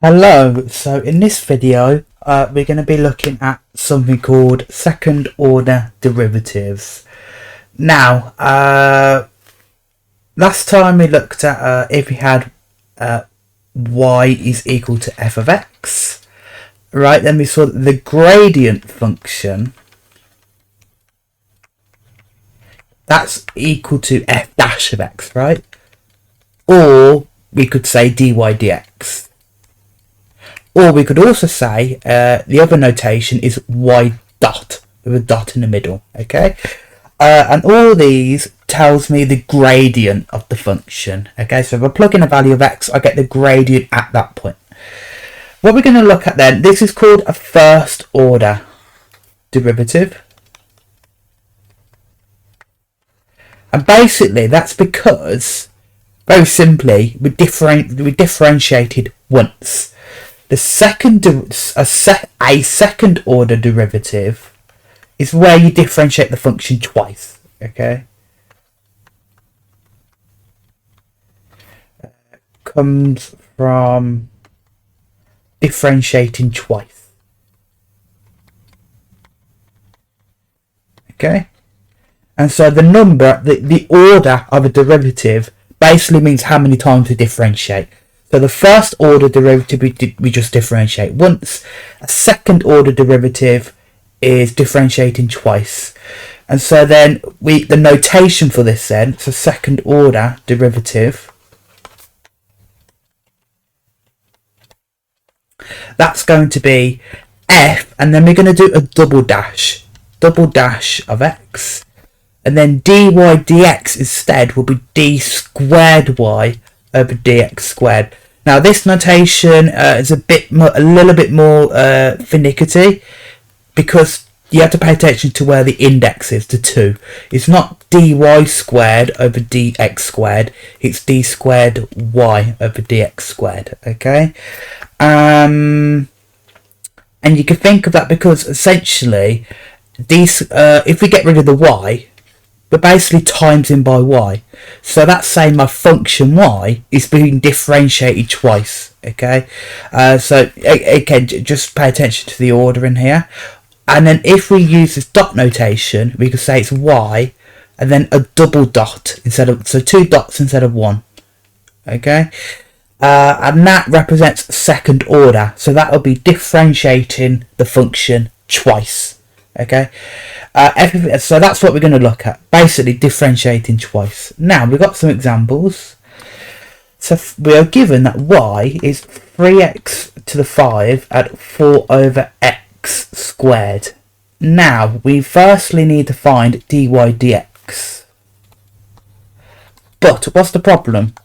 Hello, so in this video we're going to be looking at something called second order derivatives. Now, last time we looked at if we had y is equal to f of x, right? Then we saw that the gradient function, that's equal to f dash of x, right? Or we could say dy dx. Or we could also say the other notation is y dot with a dot in the middle, okay? And all these tells me the gradient of the function, okay? So if I plug in a value of x, I get the gradient at that point. What we're going to look at then, this is called a first order derivative. And basically that's because, very simply, we differentiated once. The second order derivative is where you differentiate the function twice, okay? Comes from differentiating twice. Okay? And so the number, the order of a derivative basically means how many times we differentiate. So the first order derivative we just differentiate once. A second order derivative is differentiating twice. And so then the notation for this then, so second order derivative, that's going to be f, and then we're going to do a double dash of x. And then dy dx instead will be d squared y over dx squared. Now this notation is a little bit more finicky, because you have to pay attention to where the index is, to 2. It's not dy squared over dx squared, it's d squared y over dx squared, okay? And you can think of that because essentially, if we get rid of the y, but basically times in by y. So that's saying my function y is being differentiated twice, okay? So again, just pay attention to the order in here. And then if we use this dot notation, we could say it's y, and then a double dot so 2 dots instead of 1, okay? And that represents second order, so that will be differentiating the function twice, okay? So that's what we're going to look at, basically differentiating twice. Now we've got some examples. So we are given that y is 3x to the 5 at 4 over x squared. Now we firstly need to find dy dx. But what's the problem?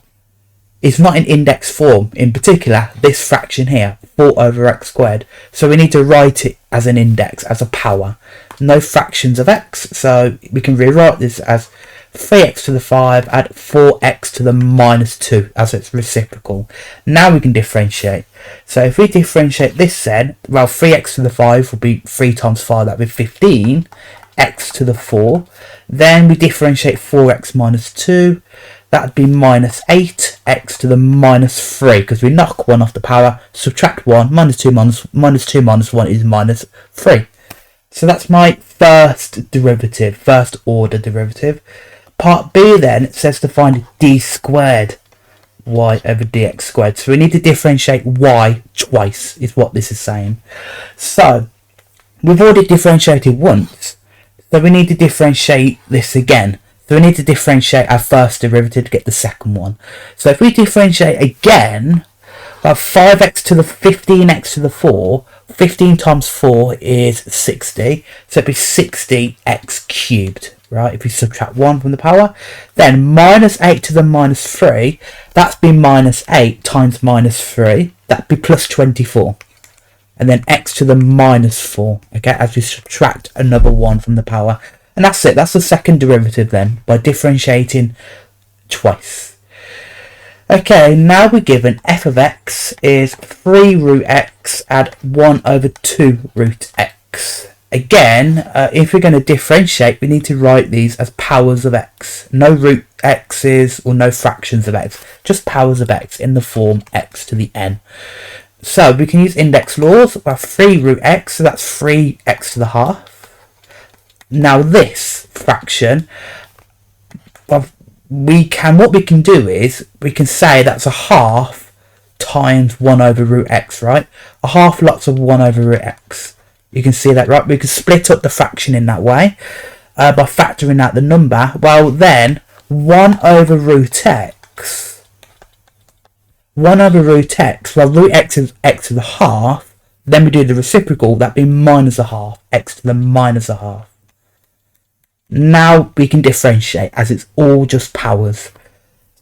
It's not in index form, in particular this fraction here, 4 over x squared. So we need to write it as an index, as a power. No fractions of x, so we can rewrite this as 3x to the 5 at 4x to the minus 2 as its reciprocal. Now we can differentiate. So if we differentiate this then, well, 3x to the 5 will be 3 times 5, that would be 15, x to the 4. Then we differentiate 4x minus 2, that would be minus 8, x to the minus 3, because we knock 1 off the power, subtract 1, minus 2 minus 1 is minus 3. So that's my first order derivative. Part B then, it says to find d squared y over dx squared. So we need to differentiate y twice, is what this is saying. So we've already differentiated once, so we need to differentiate this again. So we need to differentiate our first derivative to get the second one. So if we differentiate again, we have 5x to the 15x to the 4. 15 times 4 is 60. So it'd be 60x cubed, right? If we subtract 1 from the power. Then minus 8 to the minus 3. That's be minus 8 times minus 3. That'd be plus 24. And then x to the minus 4, okay, as we subtract another 1 from the power. And that's it. That's the second derivative then, by differentiating twice. Okay, now we're given f of x is 3 root x at 1 over 2 root x. Again, if we're going to differentiate, we need to write these as powers of x. No root x's or no fractions of x, just powers of x in the form x to the n. So we can use index laws. We have 3 root x, so that's 3x to the half. Now this fraction, what we can do is we can say that's a half times 1 over root x, right? A half lots of 1 over root x. You can see that, right? We can split up the fraction in that way by factoring out the number. Well, then 1 over root x. 1 over root x. Well, root x is x to the half. Then we do the reciprocal. That'd be minus a half. X to the minus a half. Now we can differentiate as it's all just powers.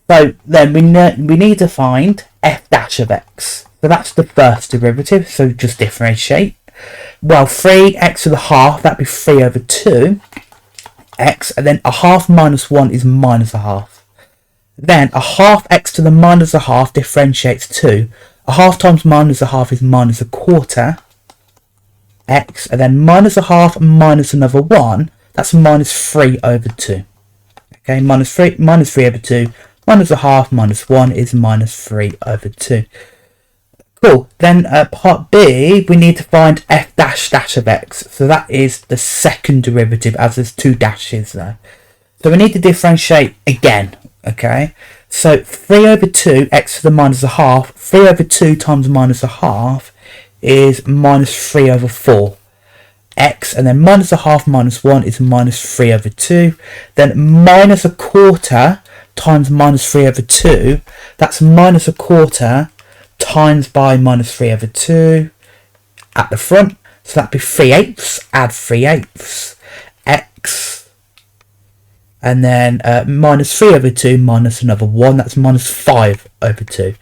So then we need to find f dash of x. So that's the first derivative. So just differentiate. Well, 3x to the half, that'd be 3 over 2 x, and then a half minus 1 is minus a half. Then a half x to the minus a half differentiates 2. A half times minus a half is minus a quarter x, and then minus a half minus another 1, that's minus 3 over 2. Okay, minus 3 over 2, minus a half minus 1 is minus 3 over 2. Cool. Then part B, we need to find f dash dash of x. So that is the second derivative, as there's 2 dashes there. So we need to differentiate again. Okay. So 3 over 2 x to the minus a half. 3 over 2 times minus a half is minus 3 over 4 x, and then minus a half minus 1 is minus 3 over 2. Then minus a quarter times minus 3 over 2. That's minus a quarter times by minus 3 over 2 at the front. So that'd be 3/8, add 3/8 x, and then minus 3 over 2 minus another 1, that's minus 5 over 2.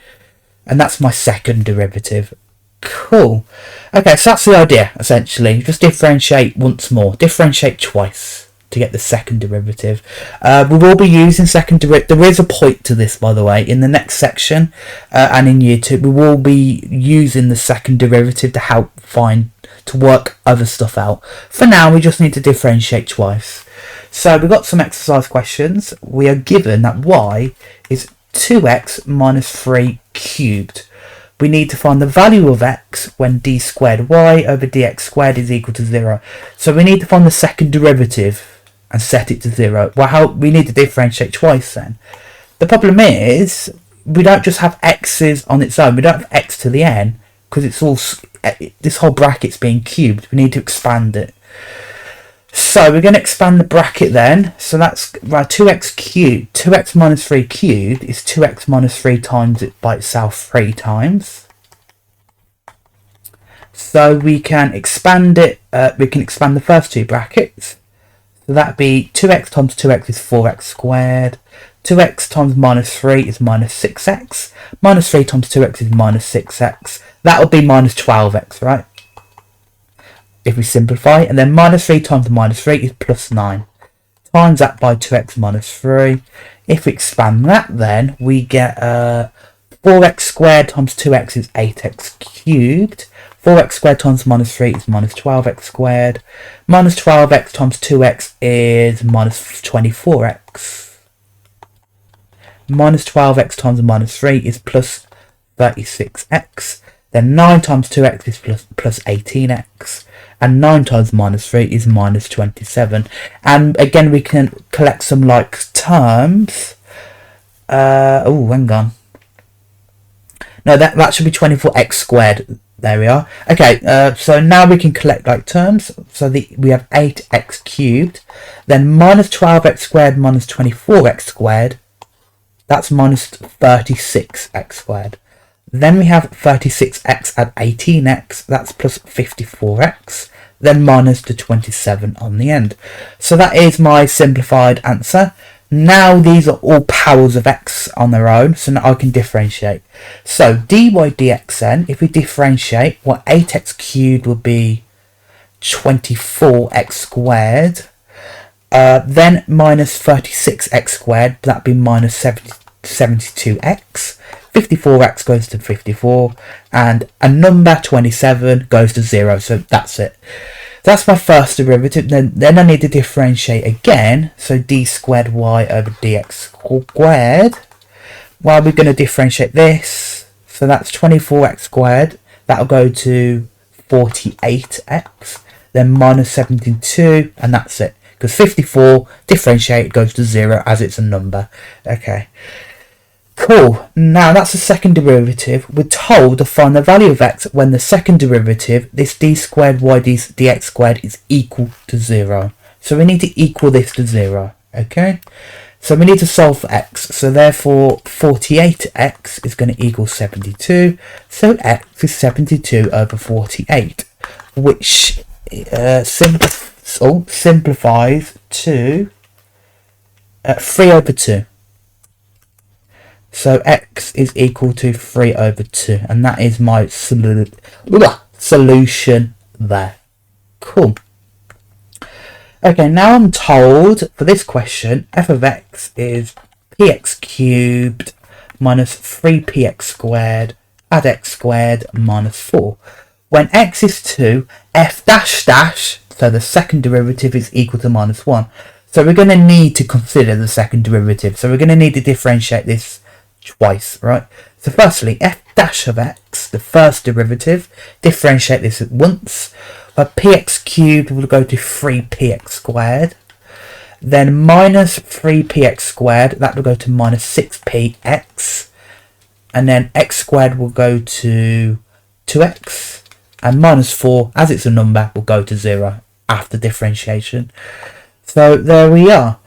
And that's my second derivative. Cool. Okay, so that's the idea, essentially. Just differentiate once more. Differentiate twice to get the second derivative. We will be using second derivative. There is a point to this, by the way. In the next section and in year 2, we will be using the second derivative to help to work other stuff out. For now, we just need to differentiate twice. So we've got some exercise questions. We are given that y is 2x minus 3 cubed. We need to find the value of x when d squared y over dx squared is equal to 0. So we need to find the second derivative and set it to 0. Well, we need to differentiate twice then. The problem is we don't just have x's on its own. We don't have x to the n because it's all this whole bracket's being cubed. We need to expand it. So we're going to expand the bracket then. So that's 2x cubed. 2x minus 3 cubed is 2x minus 3 times it by itself 3 times. So we can expand it. We can expand the first 2 brackets. So that'd be 2x times 2x is 4x squared. 2x times minus 3 is minus 6x. Minus 3 times 2x is minus 6x. That would be minus 12x, right? If we simplify, and then minus 3 times minus 3 is plus 9. Times that by 2x minus 3. If we expand that, then we get 4x squared times 2x is 8x cubed. 4x squared times minus 3 is minus 12x squared. Minus 12x times 2x is minus 24x. Minus 12x times minus 3 is plus 36x. Then 9 times 2x is plus 18x. And 9 times minus 3 is minus 27. And again, we can collect some like terms. Oh, hang on. No, that should be 24x squared. There we are. Okay, so now we can collect like terms. So we have 8x cubed. Then minus 12x squared minus 24x squared. That's minus 36x squared. Then we have 36x add 18x. That's plus 54x. Then minus the 27 on the end. So that is my simplified answer. Now these are all powers of x on their own, so now I can differentiate. So dy dx then, if we differentiate, what 8x cubed would be 24x squared. Then minus 36x squared, that'd be minus 72x. 54x goes to 54, and a number 27 goes to 0, so that's it. That's my first derivative. Then I need to differentiate again. So d squared y over dx squared. Well, we're going to differentiate this. So that's 24x squared. That'll go to 48x. Then minus 72. And that's it. Because 54 differentiate goes to 0 as it's a number. Okay. Cool. Now that's the second derivative. We're told to find the value of x when the second derivative, this d squared y dx squared, is equal to 0. So we need to equal this to 0. Okay. So we need to solve for x. So therefore 48x is going to equal 72. So x is 72 over 48, which simplifies to 3 over 2. So x is equal to 3 over 2. And that is my solution there. Cool. Okay, now I'm told for this question, f of x is px cubed minus 3px squared add x squared minus 4. When x is 2, f dash dash, so the second derivative, is equal to minus 1. So we're going to need to consider the second derivative. So we're going to need to differentiate this twice, right? So firstly, f dash of x, the first derivative, differentiate this at once. But px cubed will go to 3px squared. Then minus 3px squared, that will go to minus 6px. And then x squared will go to 2x. And minus 4, as it's a number, will go to 0 after differentiation. So there we are.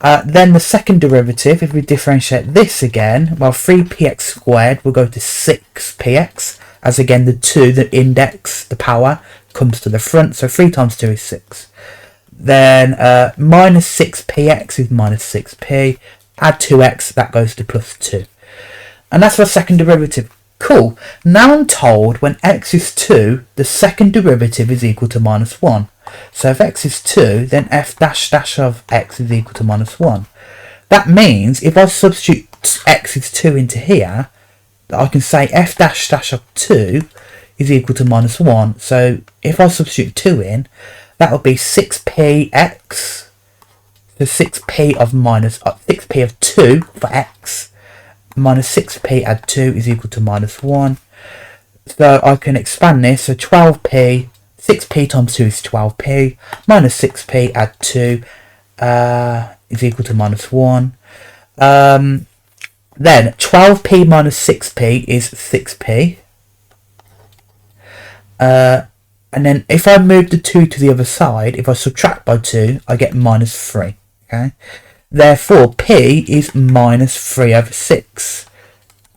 Then the second derivative, if we differentiate this again, well, 3px squared will go to 6px, as again the 2, the index, the power, comes to the front, so 3 times 2 is 6. Then minus 6px is minus 6p, add 2x, that goes to plus 2. And that's our second derivative. Cool. Now I'm told when x is 2, the second derivative is equal to minus 1. So if x is 2, then f dash dash of x is equal to minus 1. That means if I substitute x is 2 into here, I can say f dash dash of 2 is equal to minus 1. So if I substitute 2 in, that would be 6px. So 6p of minus 6p of 2 for x minus 6p add 2 is equal to minus 1. So I can expand this. So 12p, 6p times 2 is 12p, minus 6p add 2 is equal to minus 1. Then 12p minus 6p is 6p. And then if I move the 2 to the other side, if I subtract by 2, I get minus 3. Okay. Therefore, p is minus 3 over 6.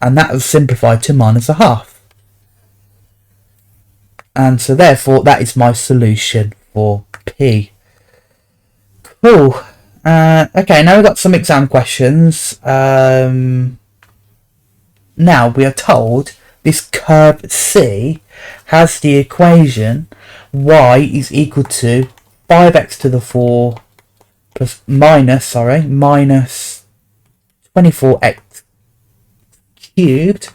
And that was simplified to minus a half. And so therefore, that is my solution for p. Cool. Okay, now we've got some exam questions. Now we are told this curve C has the equation y is equal to 5x to the 4 plus minus 24x cubed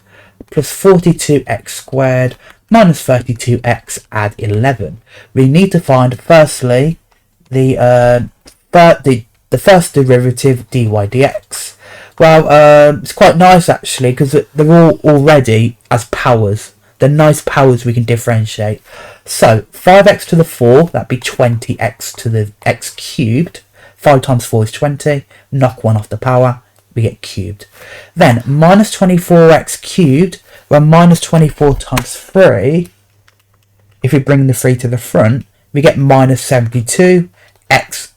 plus 42x squared minus 32x add 11. We need to find firstly the first derivative dy dx. Well, it's quite nice actually because they're all already as powers. They're nice powers we can differentiate. So 5x to the 4, that'd be 20x to the x cubed. 5 times 4 is 20. Knock 1 off the power, we get cubed. Then minus 24x cubed, well, minus 24 times 3. If we bring the 3 to the front, we get minus 72x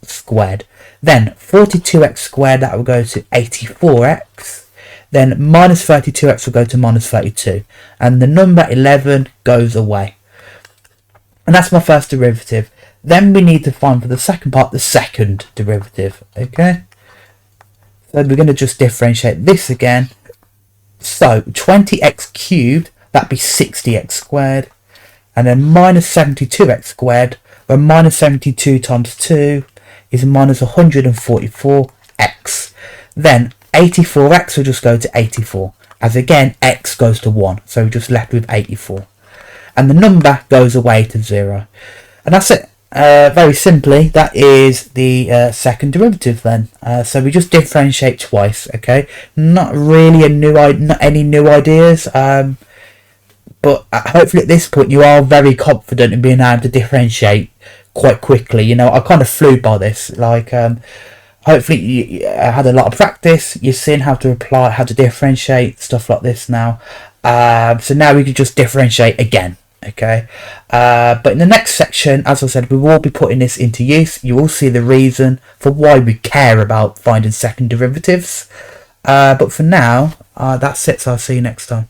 squared. Then 42x squared, that will go to 84x. Then minus 32x will go to minus 32. And the number 11 goes away. And that's my first derivative. Then we need to find for the second part the second derivative. Okay. So we're going to just differentiate this again. So 20x cubed, that'd be 60x squared. And then minus 72x squared, where minus 72 times 2 is minus 144x. Then 84x will just go to 84. As again, x goes to 1. So we're just left with 84. And the number goes away to 0. And that's it. Very simply, that is the second derivative then. So we just differentiate twice, okay? Not really not any new ideas, but hopefully at this point you are very confident in being able to differentiate quite quickly. You know, I kind of flew by this, like, hopefully you had a lot of practice, you've seen how to apply, how to differentiate, stuff like this now. So now we can just differentiate again. Okay, but in the next section, as I said, we will be putting this into use. You will see the reason for why we care about finding second derivatives. But for now, that's it, so I'll see you next time.